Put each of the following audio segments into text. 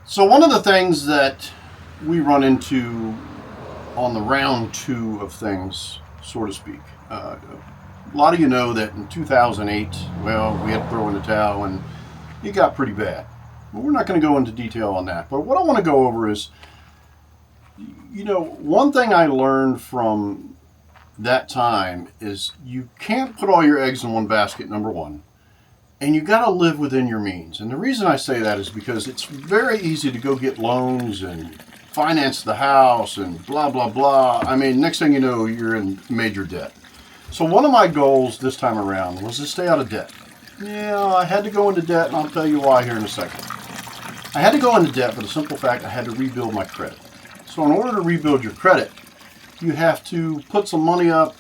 So one of the things that we run into on the round two of things, so to speak, a lot of you know that in 2008, well, we had to throw in the towel and it got pretty bad. But we're not going to go into detail on that. But what I want to go over is, one thing I learned from that time is you can't put all your eggs in one basket, number one. And you got to live within your means. And the reason I say that is because it's very easy to go get loans and finance the house and blah, blah, blah. I mean, next thing you know, you're in major debt. So one of my goals this time around was to stay out of debt. Yeah, I had to go into debt, and I'll tell you why here in a second. I had to go into debt for the simple fact I had to rebuild my credit. So in order to rebuild your credit, you have to put some money up,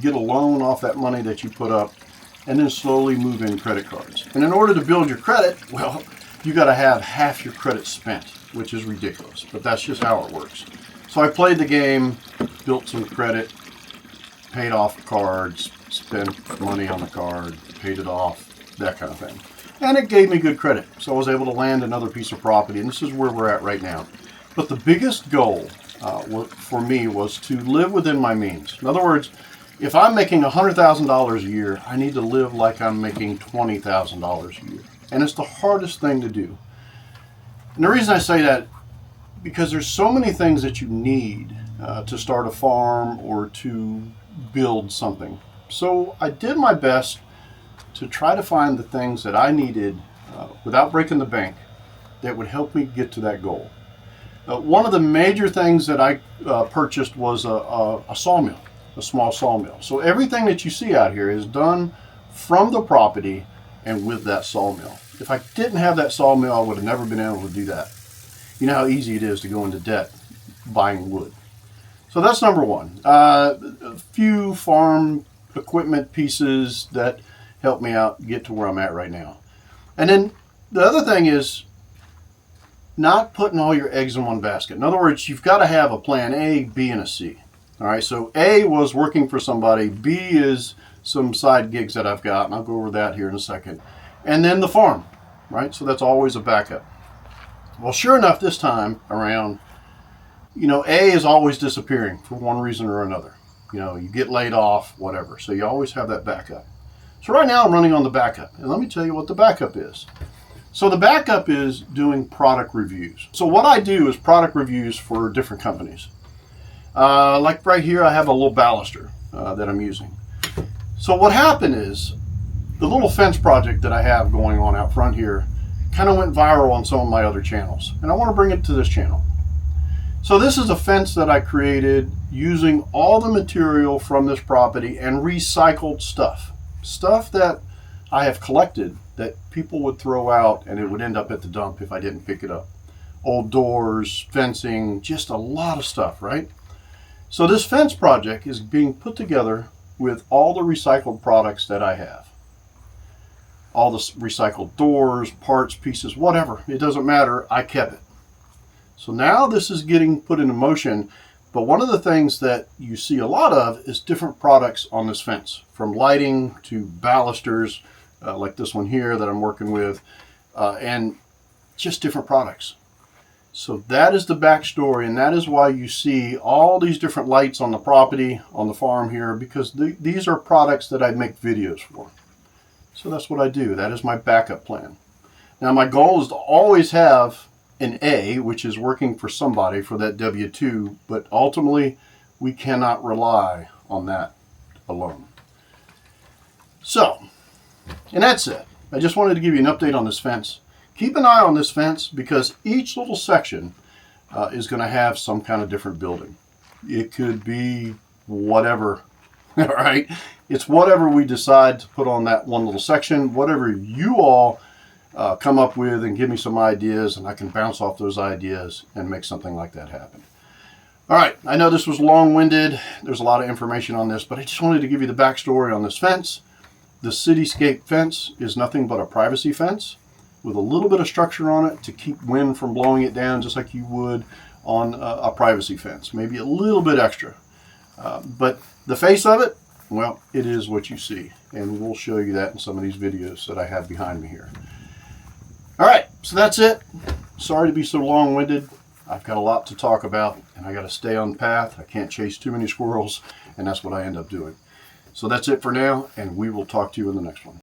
get a loan off that money that you put up, and then slowly move in credit cards. And in order to build your credit, well, you got to have half your credit spent, which is ridiculous, but that's just how it works. So I played the game, built some credit, paid off cards, spent money on the card, paid it off, that kind of thing. And it gave me good credit, so I was able to land another piece of property, and this is where we're at right now. But the biggest goal for me was to live within my means. In other words, if I'm making $100,000 a year, I need to live like I'm making $20,000 a year. And it's the hardest thing to do. And the reason I say that, because there's so many things that you need to start a farm or to build something. So I did my best to try to find the things that I needed without breaking the bank that would help me get to that goal. One of the major things that I purchased was a sawmill. A small sawmill. So everything that you see out here is done from the property and with that sawmill. If I didn't have that sawmill, I would have never been able to do that. You know how easy it is to go into debt buying wood. So that's number one. A few farm equipment pieces that help me out get to where I'm at right now. And then the other thing is not putting all your eggs in one basket. In other words, you've got to have a plan A, B, and a C. All right, so A was working for somebody, B is some side gigs that I've got, and I'll go over that here in a second. And then the farm, right? So that's always a backup. Well, sure enough, this time around, A is always disappearing for one reason or another. You get laid off, whatever. So you always have that backup. So right now I'm running on the backup, and let me tell you what the backup is. So the backup is doing product reviews. So what I do is product reviews for different companies. Like right here, I have a little baluster that I'm using. So what happened is, the little fence project that I have going on out front here kind of went viral on some of my other channels. And I want to bring it to this channel. So this is a fence that I created using all the material from this property and recycled stuff. Stuff that I have collected that people would throw out and it would end up at the dump if I didn't pick it up. Old doors, fencing, just a lot of stuff, right? So this fence project is being put together with all the recycled products that I have. All the recycled doors, parts, pieces, whatever. It doesn't matter. I kept it. So now this is getting put into motion. But one of the things that you see a lot of is different products on this fence. From lighting to balusters, like this one here that I'm working with, and just different products. So that is the backstory, and that is why you see all these different lights on the property, on the farm here, because these are products that I make videos for. So that's what I do. That is my backup plan. Now my goal is to always have an A, which is working for somebody for that W-2, but ultimately we cannot rely on that alone. So, and that's it. I just wanted to give you an update on this fence. Keep an eye on this fence because each little section is going to have some kind of different building. It could be whatever, all right? It's whatever we decide to put on that one little section, whatever you all come up with and give me some ideas, and I can bounce off those ideas and make something like that happen. All right, I know this was long-winded. There's a lot of information on this, but I just wanted to give you the backstory on this fence. The Cityscape fence is nothing but a privacy fence with a little bit of structure on it to keep wind from blowing it down, just like you would on a privacy fence, maybe a little bit extra. But the face of it, well, it is what you see, and we'll show you that in some of these videos that I have behind me here. All right, so that's it. sorry to be so long-winded. I've got a lot to talk about, and I got to stay on path. I can't chase too many squirrels, and that's what I end up doing. So that's it for now, and we will talk to you in the next one.